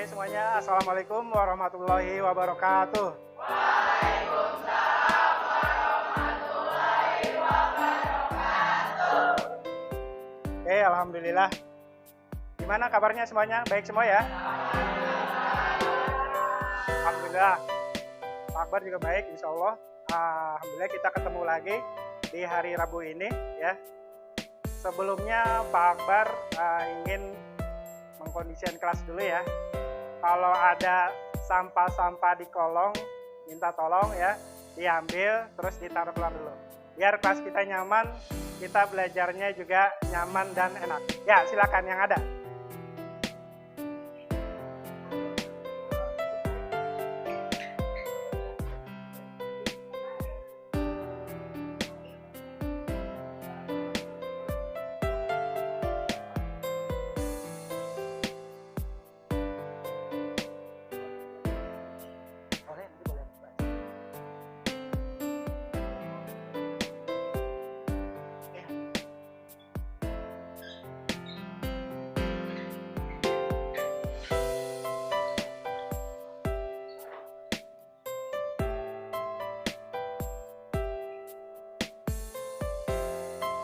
Oke semuanya, Assalamualaikum warahmatullahi wabarakatuh. Waalaikumsalam warahmatullahi wabarakatuh. Oke, alhamdulillah. Gimana kabarnya semuanya? Baik semua ya? Alhamdulillah. Pak Akbar juga baik, insya Allah. Alhamdulillah kita ketemu lagi di hari Rabu ini ya. Sebelumnya Pak Akbar ingin mengkondisikan kelas dulu ya. Kalau ada sampah-sampah di kolong, minta tolong ya, diambil terus ditaruh keluar dulu. Biar kelas kita nyaman, kita belajarnya juga nyaman dan enak. Ya, silakan yang ada.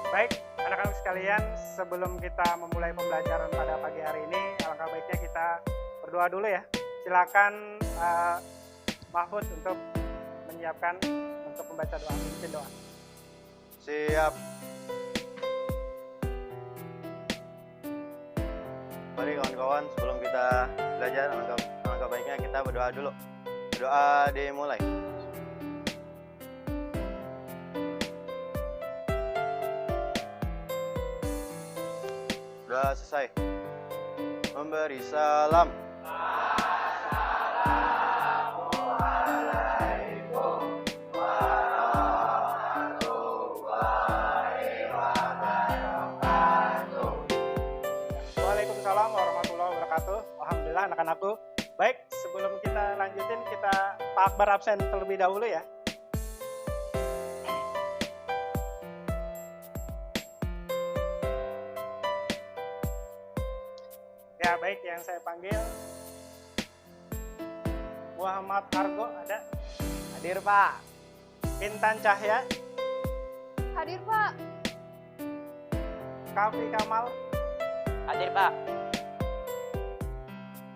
Baik, anak-anak sekalian, sebelum kita memulai pembelajaran pada pagi hari ini, alangkah baiknya kita berdoa dulu ya. Silakan Mahfud untuk menyiapkan untuk membaca doa, memimpin doa. Siap. Mari kawan-kawan, sebelum kita belajar, alangkah baiknya kita berdoa dulu. Doa dimulai. Sudah selesai. Memberi salam. Assalamualaikum warahmatullahi wabarakatuh. Waalaikumsalam warahmatullahi wabarakatuh. Alhamdulillah anak-anakku. Baik, sebelum kita lanjutin, kita Pak Akbar absen terlebih dahulu ya. Ya baik, yang saya panggil Muhammad Argo ada? Hadir Pak. Intan Cahya, Hadir Pak. Kafi Kamal, Hadir Pak.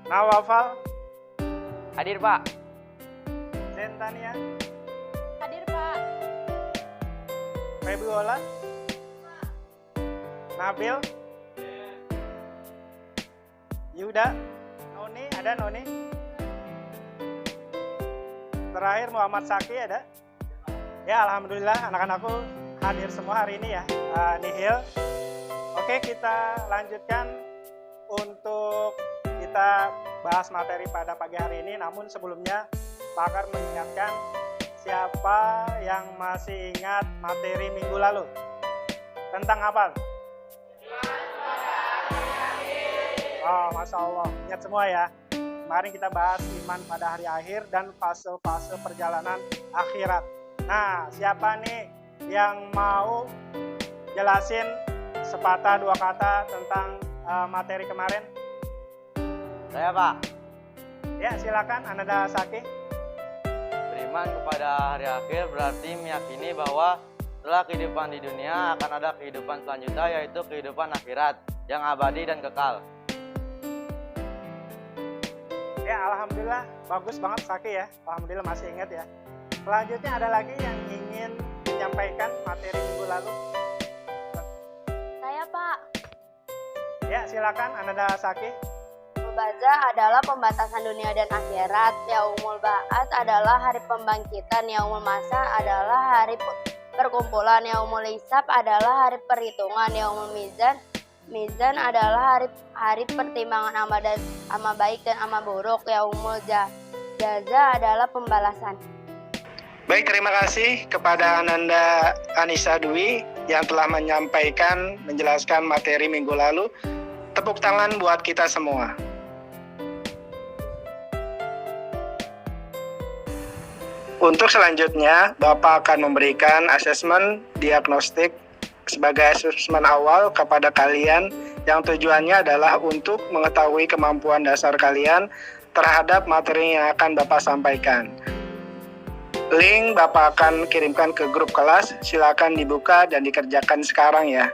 Nawafal, Hadir Pak. Zentania, Hadir Pak. Febiola, Nabil, Yuda, Noni, ada Noni? Terakhir Muhammad Saki ada? Ya alhamdulillah anak-anakku hadir semua hari ini ya. Nihil. Oke, kita lanjutkan untuk kita bahas materi pada pagi hari ini. Namun sebelumnya Pak Akbar mengingatkan siapa yang masih ingat materi minggu lalu tentang apa? Oh, Masya Allah, ingat semua ya. Kemarin kita bahas iman pada hari akhir dan fase-fase perjalanan akhirat. Nah, siapa nih yang mau jelasin sepatah dua kata tentang materi kemarin? Saya Pak. Ya, silakan Ananda Saki. Beriman kepada hari akhir berarti meyakini bahwa setelah kehidupan di dunia akan ada kehidupan selanjutnya, yaitu kehidupan akhirat yang abadi dan kekal. Ya, alhamdulillah bagus banget Saki ya. Alhamdulillah masih ingat ya. Selanjutnya ada lagi yang ingin menyampaikan materi minggu lalu. Saya Pak. Ya, silakan Ananda Saki. Mubaza adalah pembatasan dunia dan akhirat. Yaumul Ba'ats adalah hari pembangkitan. Yaumul Masa adalah hari perkumpulan. Yaumul Hisab adalah hari perhitungan. Yaumul Mizan adalah hari pertimbangan amal baik dan amal buruk. Yaumul Jaza adalah pembalasan. Baik, terima kasih kepada Ananda Anissa Dwi yang telah menjelaskan materi minggu lalu. Tepuk tangan buat kita semua. Untuk selanjutnya, Bapak akan memberikan asesmen diagnostik sebagai asesmen awal kepada kalian yang tujuannya adalah untuk mengetahui kemampuan dasar kalian terhadap materi yang akan Bapak sampaikan. Link Bapak akan kirimkan ke grup kelas, silakan dibuka dan dikerjakan sekarang ya.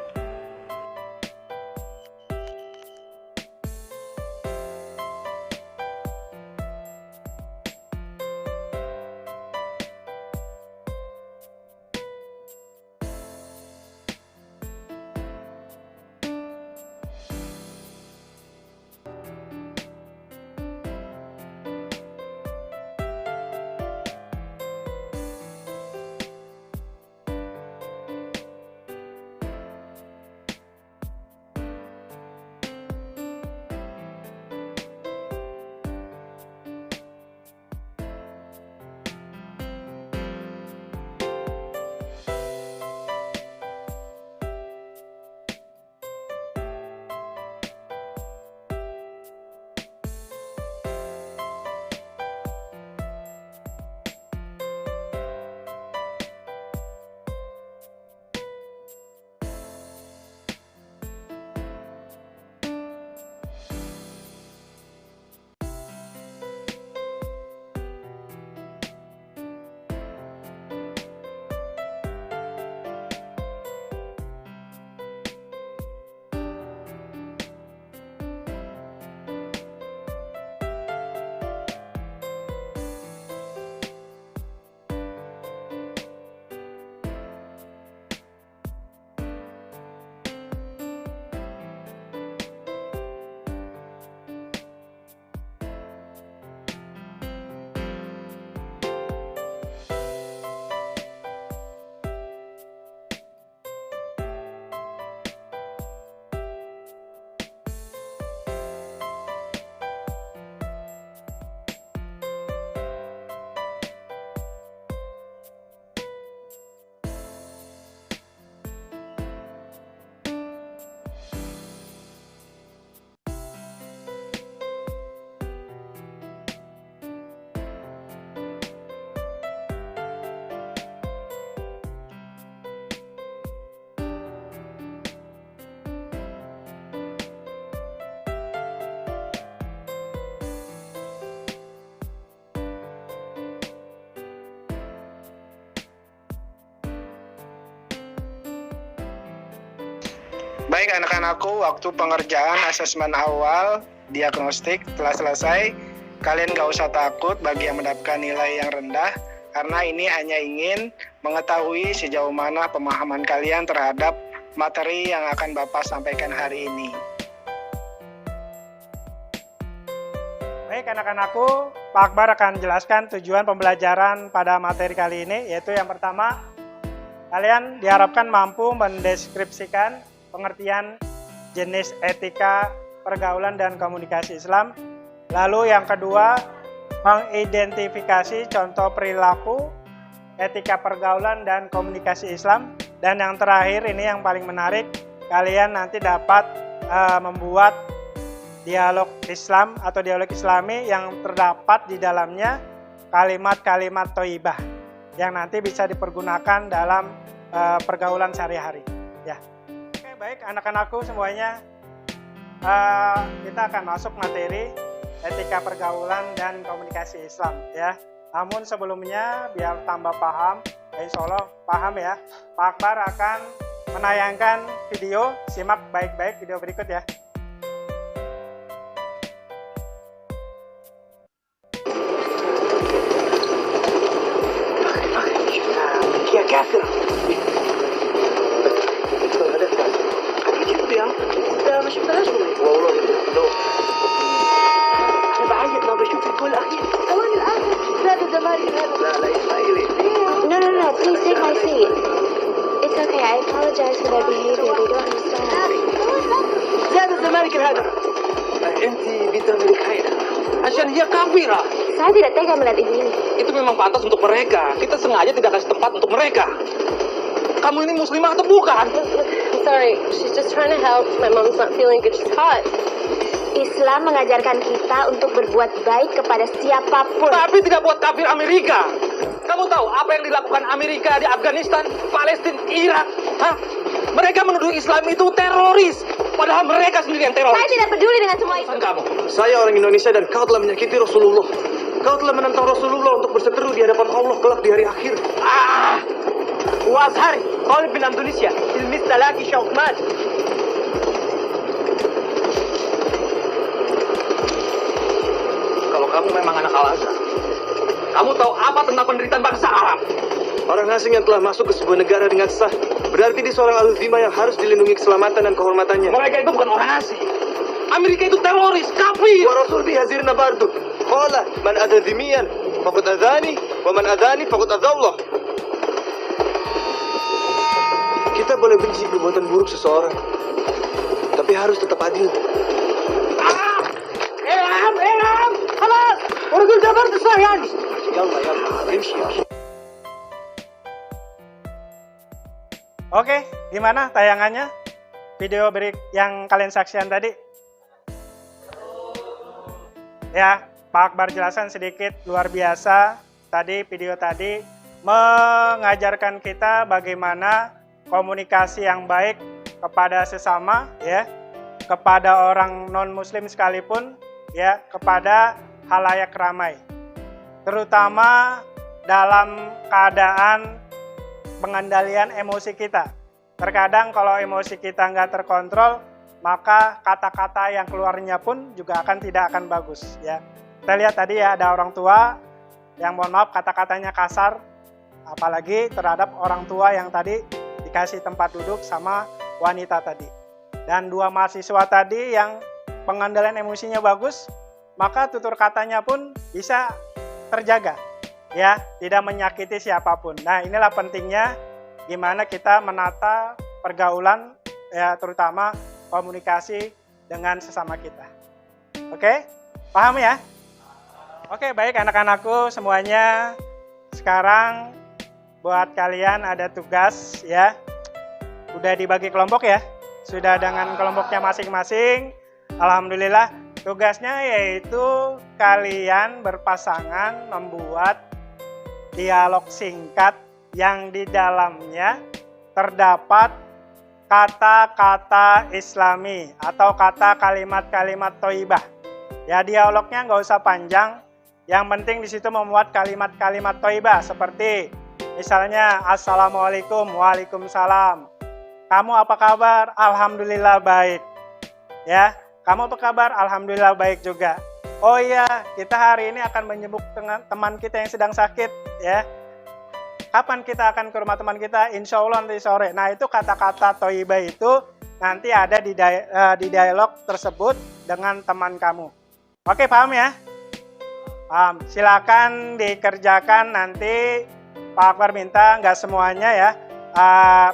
Baik anak-anakku, waktu pengerjaan asesmen awal diagnostik telah selesai. Kalian gak usah takut bagi yang mendapatkan nilai yang rendah, karena ini hanya ingin mengetahui sejauh mana pemahaman kalian terhadap materi yang akan Bapak sampaikan hari ini. Baik anak-anakku, Pak Akbar akan jelaskan tujuan pembelajaran pada materi kali ini, yaitu yang pertama, kalian diharapkan mampu mendeskripsikan pengertian jenis etika, pergaulan, dan komunikasi Islam. Lalu yang kedua, mengidentifikasi contoh perilaku, etika pergaulan, dan komunikasi Islam. Dan yang terakhir, ini yang paling menarik, kalian nanti dapat membuat dialog Islam atau dialog Islami yang terdapat di dalamnya kalimat-kalimat thayyibah yang nanti bisa dipergunakan dalam pergaulan sehari-hari. Ya. Baik anak-anakku semuanya, kita akan masuk materi etika pergaulan dan komunikasi Islam ya. Namun sebelumnya biar tambah paham, insya Allah paham ya, Pak Akbar akan menayangkan video, simak baik-baik video berikut ya. انت ما شفتهاش والله لو انا بعيط ما بشوف الجول الاخير ثواني الان زاد الزمالك هذا لا لا اسماعيلي No, please take my seat. It's okay, I apologize for their behavior, they don't understand. زاد الزمالك الهدف انت بتملكين عشان هي كافرة. Saya tidak tega melihat ibu ini. Itu memang pantas untuk mereka. Kita sengaja tidak kasih tempat untuk mereka. Kamu ini muslimah atau bukan? I'm sorry, she's just trying to help. My mom's not feeling good, she's hot. Islam mengajarkan kita untuk berbuat baik kepada siapapun. Tapi tidak buat kafir Amerika. Kamu tahu apa yang dilakukan Amerika di Afghanistan, Palestina, Irak? Hah? Mereka menuduh Islam itu teroris. Padahal mereka sendiri yang teroris. Saya tidak peduli dengan semua itu. Kamu. Saya orang Indonesia dan kau telah menyakiti Rasulullah. Kau telah menentang Rasulullah untuk berseteru di hadapan Allah kelak di hari akhir. وأزهري طالب من أندونيسيا تلميذ تلاقي شوقمان. Kalau kamu memang anak Al-Azhar, kamu tahu apa tentang penderitaan bangsa Arab? Orang asing yang telah masuk ke sebuah negara dengan sah, berarti dia seorang al-zimah yang harus dilindungi keselamatan dan kehormatannya. Mereka itu bukan orang asing. Amerika itu teroris, kafir. Wa Rasul bi hazirna bardu. Qala man adha dhimiyan faqad adhani wa man adhani faqad adallah. Kita boleh benci perbuatan buruk seseorang, tapi harus tetap adil. إلعب خلاص ورجل جبرت يعني. Yalla yalla, imshi imshi. Oke, gimana tayangannya? Video break yang kalian saksikan tadi? Ya, Pak Akbar jelasan sedikit luar biasa. Tadi video tadi mengajarkan kita bagaimana komunikasi yang baik kepada sesama, ya, kepada orang non muslim sekalipun, ya, kepada halayak ramai, terutama dalam keadaan pengendalian emosi kita. Terkadang kalau emosi kita nggak terkontrol, maka kata-kata yang keluarnya pun juga tidak akan bagus, ya. Kita lihat tadi ya, ada orang tua yang mohon maaf kata-katanya kasar, apalagi terhadap orang tua yang tadi dikasih tempat duduk sama wanita tadi. Dan dua mahasiswa tadi yang pengendalian emosinya bagus, maka tutur katanya pun bisa terjaga, ya, tidak menyakiti siapapun. Nah, inilah pentingnya gimana kita menata pergaulan, ya, terutama komunikasi dengan sesama kita. Oke, paham ya? Oke, baik anak-anakku semuanya. Sekarang buat kalian ada tugas, ya. Udah dibagi kelompok ya? Sudah dengan kelompoknya masing-masing. Alhamdulillah, tugasnya yaitu kalian berpasangan membuat dialog singkat yang di dalamnya terdapat kata-kata Islami atau kata kalimat-kalimat thayyibah. Ya, dialognya nggak usah panjang. Yang penting di situ membuat kalimat-kalimat thayyibah seperti misalnya Assalamualaikum, Waalaikumsalam. Kamu apa kabar? Alhamdulillah baik. Ya, kamu apa kabar? Alhamdulillah baik juga. Oh iya, kita hari ini akan menjenguk teman kita yang sedang sakit, ya. Kapan kita akan ke rumah teman kita? Insya Allah nanti sore. Nah, itu kata-kata thayyibah itu nanti ada di dialog tersebut dengan teman kamu. Oke, paham ya? Paham. Silakan dikerjakan nanti. Pak Akbar minta nggak semuanya ya.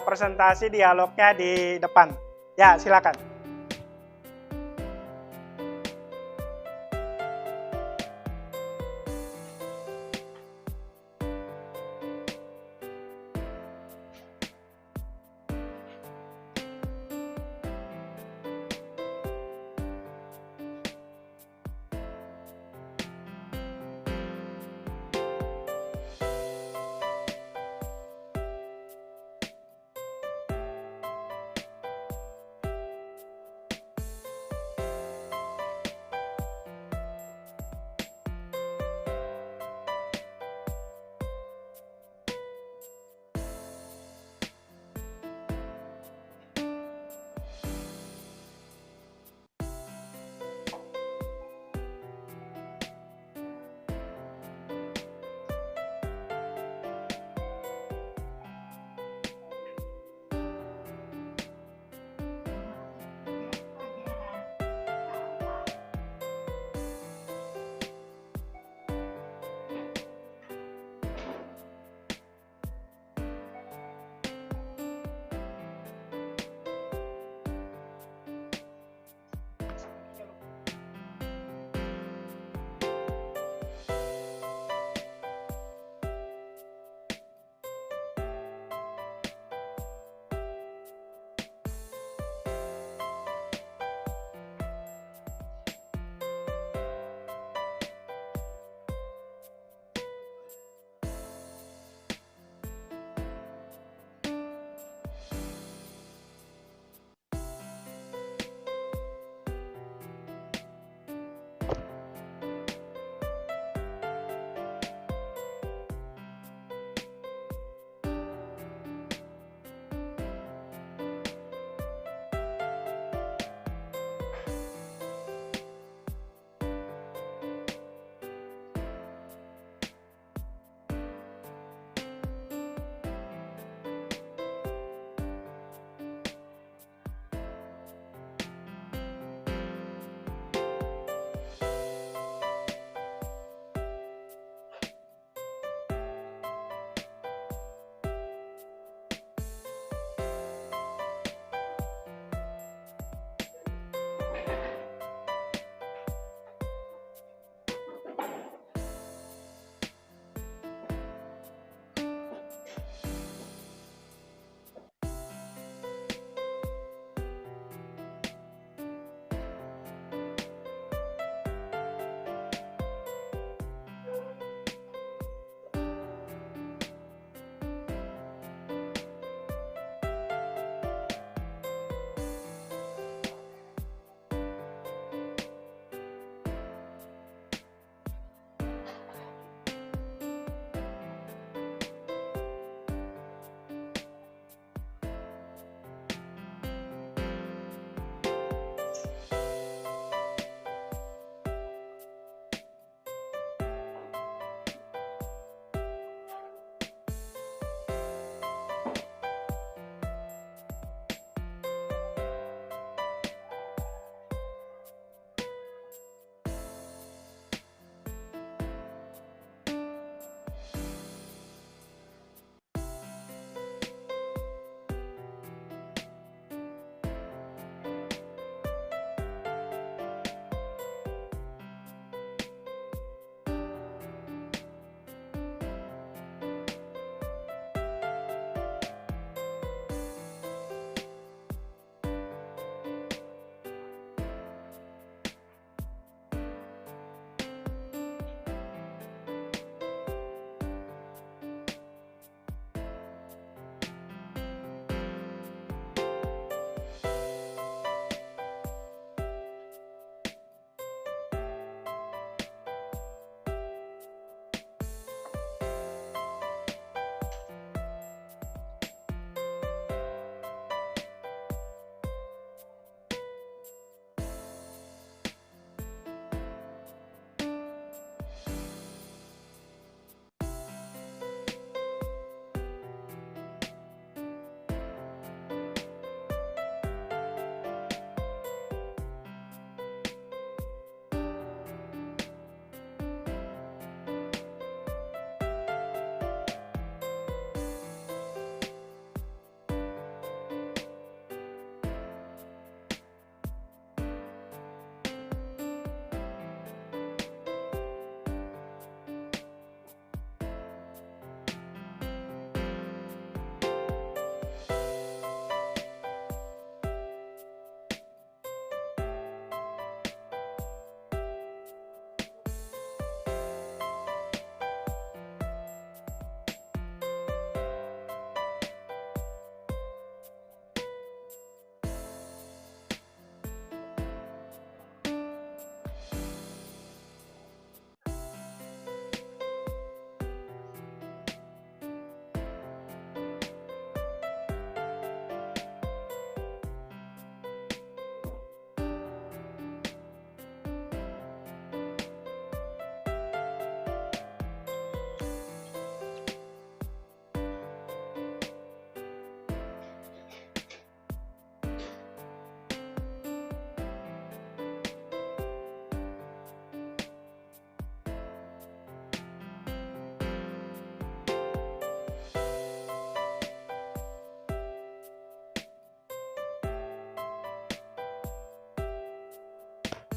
Presentasi dialognya di depan. Ya, silakan.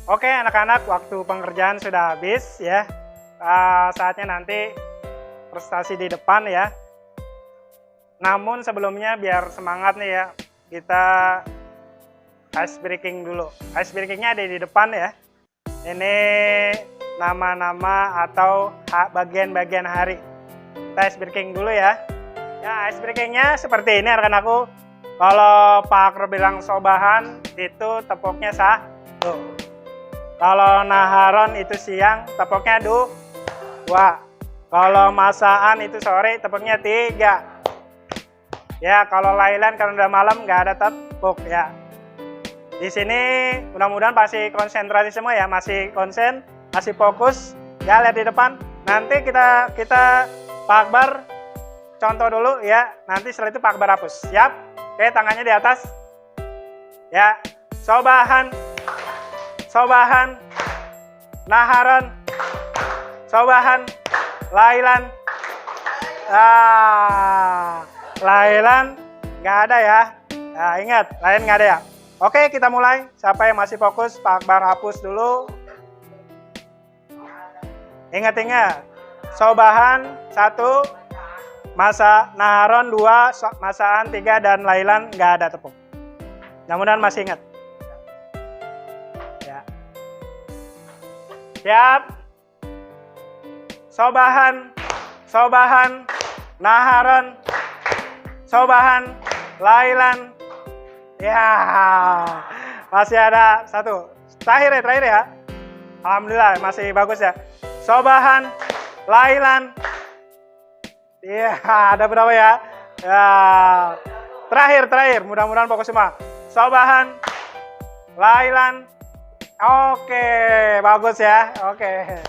Oke anak-anak, waktu pengerjaan sudah habis ya. Saatnya nanti prestasi di depan ya. Namun sebelumnya biar semangat nih ya, kita ice breaking dulu. Ice breakingnya ada di depan ya. Ini nama-nama atau bagian-bagian hari. Kita ice breaking dulu ya. Ya, ice breakingnya seperti ini anak-anakku. Kalau Pak Akro bilang sobahan, itu tepuknya satu. Kalau naharon itu siang, tepuknya dua. Kalau masaan itu sore, tepuknya 3. Ya, kalau lailan kalau udah malam nggak ada tepuk ya. Di sini mudah-mudahan masih konsentrasi semua ya, masih konsen, masih fokus. Ya, lihat di depan. Nanti kita Pak Akbar contoh dulu ya. Nanti setelah itu Pak Akbar hapus. Siap? Oke, tangannya di atas. Ya, sobahan, sobahan, naharon, sobahan, lailan. Lailan nggak ada ya. Nah, ingat, lain nggak ada ya. Oke, kita mulai. Siapa yang masih fokus, Pak Akbar hapus dulu. Ingat-ingat, sobahan 1, naharon 2, masaan 3, dan lailan nggak ada tepuk. Mudah-mudahan masih ingat. Ya. Siap. Sobahan, sobahan, naharon, sobahan, lailan. Ya, masih ada 1. Terakhir ya. Alhamdulillah masih bagus ya. Sobahan, lailan. Iya, ada berapa ya? Ya. Terakhir. Mudah-mudahan fokus semua. Sobahan, lailan. Oke, bagus ya. Oke.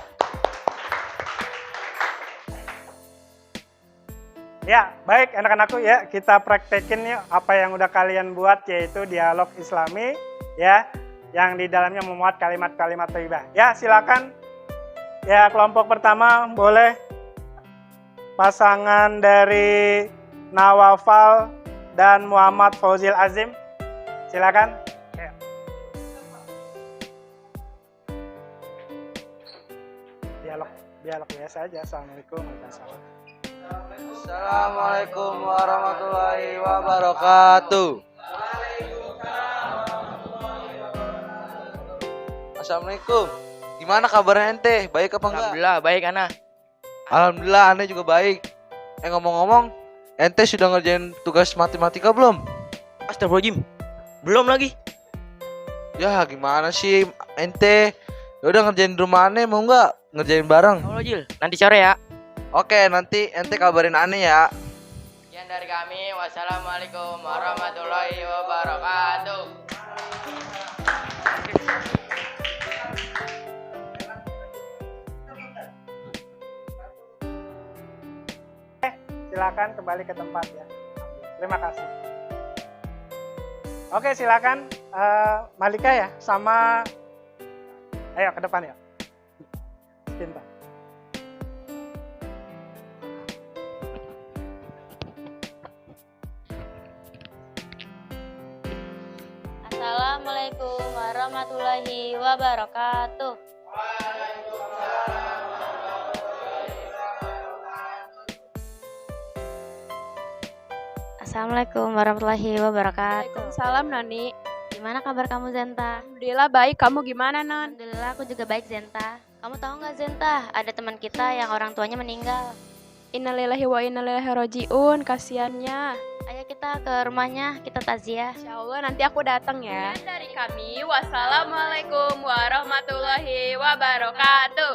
Ya, baik anak-anakku ya, kita praktekin yuk apa yang udah kalian buat, yaitu dialog Islami ya, yang di dalamnya memuat kalimat-kalimat thayyibah. Ya, silakan. Ya, kelompok pertama boleh pasangan dari Nawafal dan Muhammad Fauzil Azim. Silakan. Ya. Dialog biasa aja. Assalamualaikum warahmatullahi wabarakatuh. Assalamualaikum warahmatullahi wabarakatuh. Assalamualaikum. Gimana kabarnya ente? Baik apa enggak? Alhamdulillah baik Ana. Alhamdulillah ane juga baik. Ngomong-ngomong, ente sudah ngerjain tugas matematika belum? Astagfirullahaladzim. Belum lagi. Ya gimana sih ente? Ya udah ngerjain di rumah ane, mau nggak ngerjain bareng? Allah Jil, nanti sore ya. Oke, nanti ente kabarin ane ya. Sekian dari kami. Wassalamualaikum warahmatullahi wabarakatuh. Silakan kembali ke tempat ya. Terima kasih. Oke, silakan Malika ya, sama ayo ke depan ya. Pintar. Assalamualaikum warahmatullahi wabarakatuh. Assalamualaikum warahmatullahi wabarakatuh. Waalaikumsalam Noni. Gimana kabar kamu Zenta? Alhamdulillah baik, kamu gimana Non? Alhamdulillah aku juga baik Zenta. Kamu tahu nggak Zenta, ada teman kita yang orang tuanya meninggal. Innalillahi wa inna ilaihi rajiun, kasihannya. Ayo kita ke rumahnya, kita takziah. Insyaallah nanti aku datang ya. Dan dari kami, wassalamualaikum warahmatullahi wabarakatuh.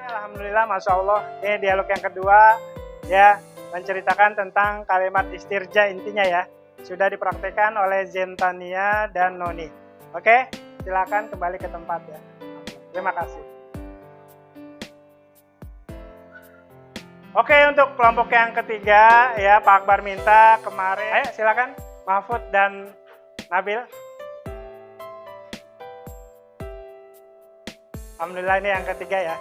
Alhamdulillah, Masya Allah. Ini dialog yang kedua ya, menceritakan tentang kalimat istirja intinya ya. Sudah dipraktekkan oleh Zentania dan Noni. Oke, silakan kembali ke tempat ya. Terima kasih. Oke, untuk kelompok yang ketiga ya, Pak Akbar minta kemarin. Ayo silakan Mahfud dan Nabil. Alhamdulillah ini yang ketiga ya.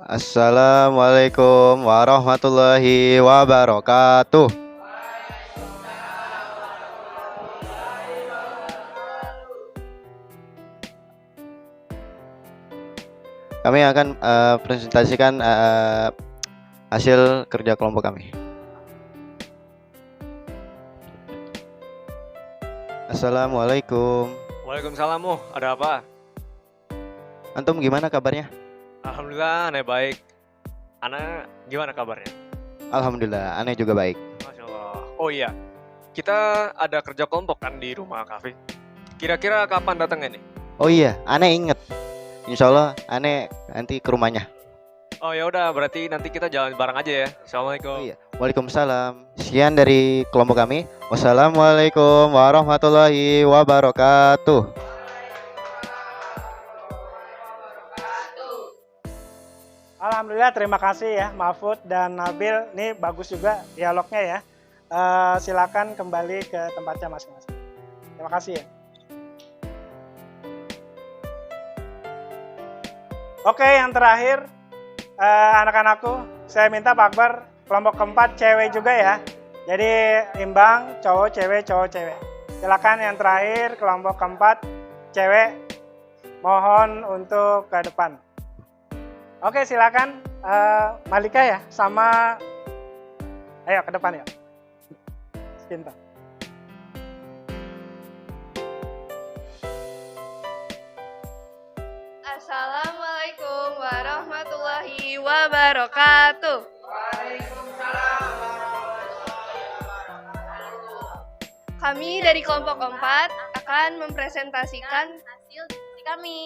Assalamualaikum warahmatullahi wabarakatuh. Kami akan presentasikan hasil kerja kelompok kami. Assalamualaikum. Waalaikumsalam, ada apa? Antum gimana kabarnya? Alhamdulillah, aneh baik. Ana gimana kabarnya? Alhamdulillah, aneh juga baik. Masya Allah. Oh iya, kita ada kerja kelompok kan di rumah kafe. Kira-kira kapan datangnya nih? Oh iya, aneh inget. Insya Allah, aneh nanti ke rumahnya. Oh ya udah, berarti nanti kita jalan bareng aja ya. Assalamualaikum. Oh iya, waalaikumsalam. Sekian dari kelompok kami. Wassalamualaikum warahmatullahi wabarakatuh. Alhamdulillah, terima kasih ya Mahfud dan Nabil. Ini bagus juga dialognya ya. Silakan kembali ke tempatnya masing-masing. Terima kasih ya. Oke, yang terakhir anak-anakku, saya minta Pak Akbar kelompok keempat cewek juga ya. Jadi imbang cowok cewek. Silakan yang terakhir kelompok keempat cewek, mohon untuk ke depan. Oke, silakan Malika ya, sama ayo ke depan ya. Cinta. Assalamualaikum warahmatullahi wabarakatuh. Kami dari kelompok 4 akan mempresentasikan hasil diskusi kami.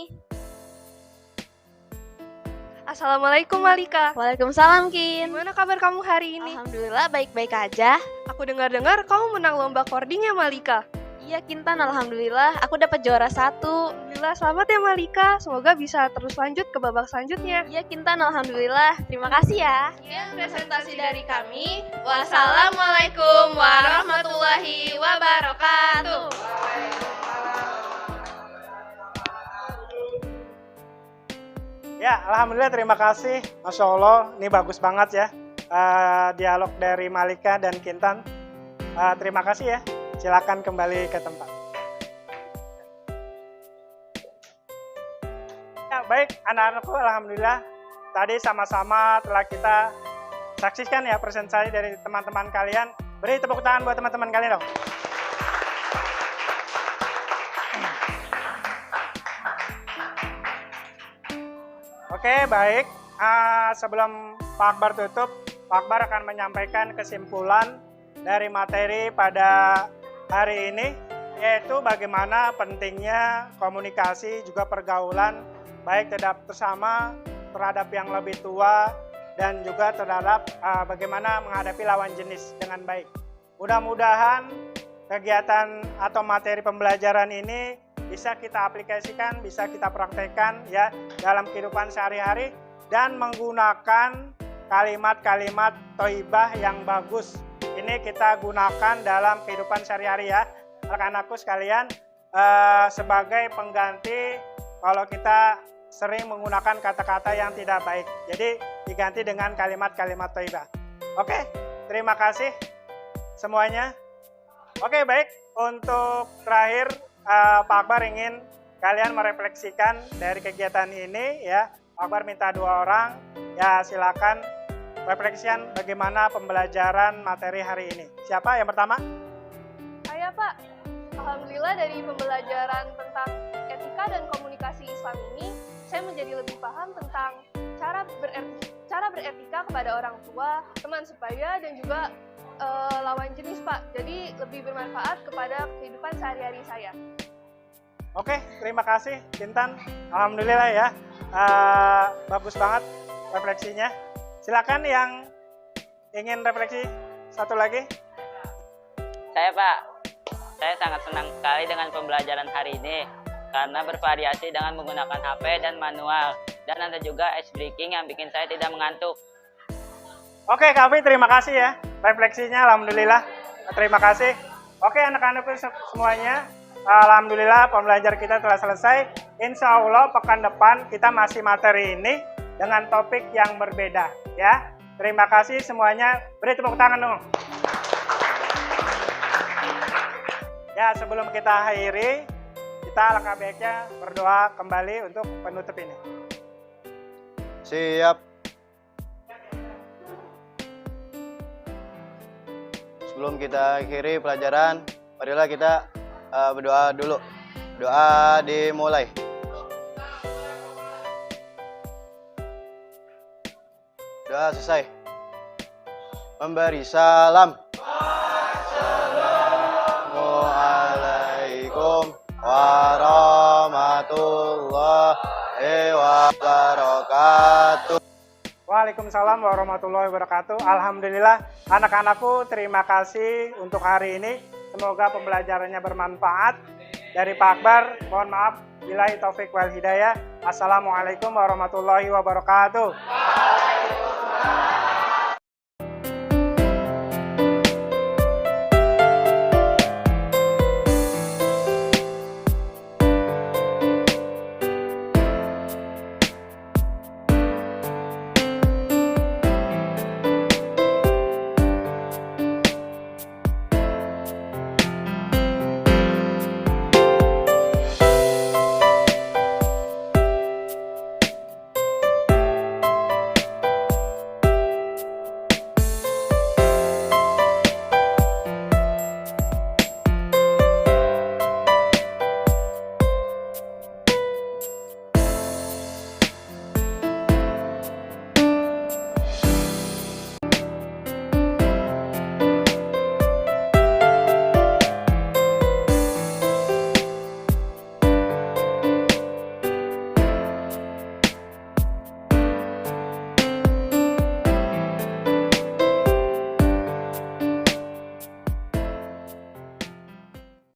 Assalamualaikum Malika. Waalaikumsalam Kin. Gimana kabar kamu hari ini? Alhamdulillah baik-baik aja. Aku dengar-dengar kamu menang lomba coding ya Malika. Iya Kintan, alhamdulillah aku dapat juara 1. Alhamdulillah, selamat ya Malika. Semoga bisa terus lanjut ke babak selanjutnya. Iya Kintan, alhamdulillah. Terima kasih ya. Sekian presentasi dari kami. Wassalamualaikum warahmatullahi wabarakatuh. Ya, alhamdulillah, terima kasih. Masya Allah, ini bagus banget ya. Dialog dari Malika dan Kintan. Terima kasih ya. Silakan kembali ke tempat. Ya, baik anak-anakku, alhamdulillah tadi sama-sama telah kita saksikan ya presentasi dari teman-teman kalian. Beri tepuk tangan buat teman-teman kalian dong. Oke, baik. Sebelum Pak Akbar tutup, Pak Akbar akan menyampaikan kesimpulan dari materi pada hari ini, yaitu bagaimana pentingnya komunikasi juga pergaulan baik terhadap bersama, terhadap yang lebih tua, dan juga terhadap bagaimana menghadapi lawan jenis dengan baik. Mudah-mudahan kegiatan atau materi pembelajaran ini bisa kita aplikasikan, bisa kita praktekkan ya dalam kehidupan sehari-hari dan menggunakan kalimat-kalimat thayyibah yang bagus. Ini kita gunakan dalam kehidupan sehari-hari ya, anak-anakku sekalian, sebagai pengganti kalau kita sering menggunakan kata-kata yang tidak baik. Jadi diganti dengan kalimat-kalimat thayyibah. Oke, terima kasih semuanya. Oke, baik. Untuk terakhir, Pak Akbar ingin kalian merefleksikan dari kegiatan ini ya. Pak Akbar minta 2 orang, ya silakan refleksikan bagaimana pembelajaran materi hari ini. Siapa yang pertama? Saya Pak. Alhamdulillah dari pembelajaran tentang etika dan komunikasi Islam ini, saya menjadi lebih paham tentang cara beretika kepada orang tua, teman sebaya, dan juga lawan jenis Pak. Jadi lebih bermanfaat kepada kehidupan sehari-hari saya. Oke, terima kasih Kintan. Alhamdulillah ya, bagus banget refleksinya. Silakan yang ingin refleksi satu lagi. Saya Pak, saya sangat senang sekali dengan pembelajaran hari ini karena bervariasi dengan menggunakan HP dan manual, dan ada juga ice breaking yang bikin saya tidak mengantuk. Oke Kavi, terima kasih ya refleksinya, alhamdulillah. Terima kasih. Oke anak-anakku semuanya, alhamdulillah pembelajaran kita telah selesai. Insya Allah pekan depan kita masih materi ini dengan topik yang berbeda ya. Terima kasih semuanya. Beri tepuk tangan dong. Ya, sebelum kita akhiri, kita alangkah baiknya berdoa kembali untuk penutup ini. Siap. Sebelum kita akhiri pelajaran, marilah kita berdoa dulu. Doa dimulai. Doa selesai. Memberi salam. Assalamualaikum warahmatullahi wabarakatuh. Waalaikumsalam warahmatullahi wabarakatuh. Alhamdulillah, anak-anakku terima kasih untuk hari ini. Semoga pembelajarannya bermanfaat. Dari Pak Akbar, mohon maaf. Billahi taufik wal hidayah. Assalamualaikum warahmatullahi wabarakatuh.